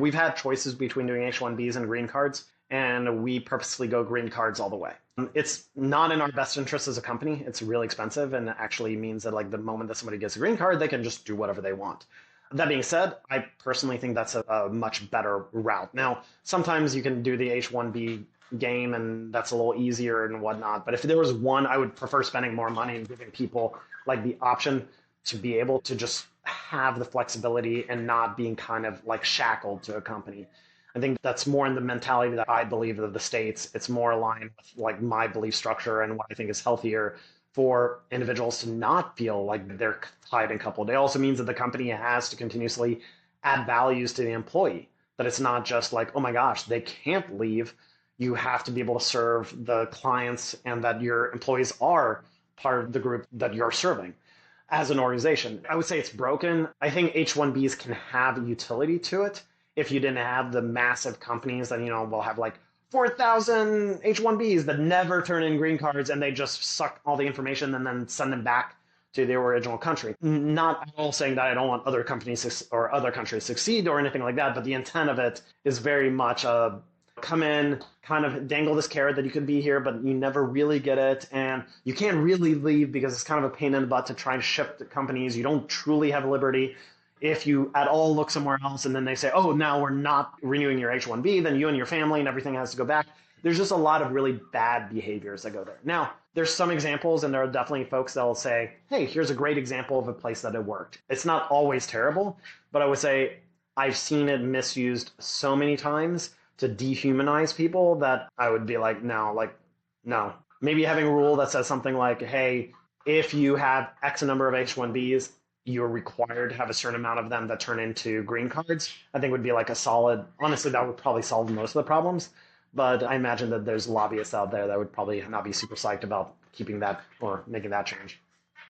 We've had choices between doing H-1Bs and green cards, and we purposely go green cards all the way. It's not in our best interest as a company. It's really expensive and actually means that like the moment that somebody gets a green card, they can just do whatever they want. That being said, I personally think that's a much better route. Now, sometimes you can do the H-1B game and that's a little easier and whatnot. But if there was one, I would prefer spending more money and giving people like the option to be able to just have the flexibility and not being kind of like shackled to a company. I think that's more in the mentality that I believe of the States. It's more aligned with like my belief structure and what I think is healthier for individuals to not feel like they're tied and coupled. It also means that the company has to continuously add values to the employee, that it's not just like, oh my gosh, they can't leave. You have to be able to serve the clients and that your employees are part of the group that you're serving as an organization. I would say it's broken. I think H-1Bs can have utility to it if you didn't have the massive companies that, will have like 4,000 H-1Bs that never turn in green cards and they just suck all the information and then send them back to the original country. Not at all saying that I don't want other companies or other countries to succeed or anything like that, but the intent of it is very much a come in, kind of dangle this carrot that you could be here, but you never really get it. And you can't really leave because it's kind of a pain in the butt to try and ship to companies. You don't truly have liberty. If you at all look somewhere else and then they say, oh, now we're not renewing your H-1B, then you and your family and everything has to go back. There's just a lot of really bad behaviors that go there. Now, there's some examples, and there are definitely folks that will say, hey, here's a great example of a place that it worked. It's not always terrible, but I would say I've seen it misused so many times to dehumanize people that I would be like, no. Maybe having a rule that says something like, hey, if you have X number of H-1Bs, you're required to have a certain amount of them that turn into green cards, I think would be like a solid, honestly, that would probably solve most of the problems. But I imagine that there's lobbyists out there that would probably not be super psyched about keeping that or making that change.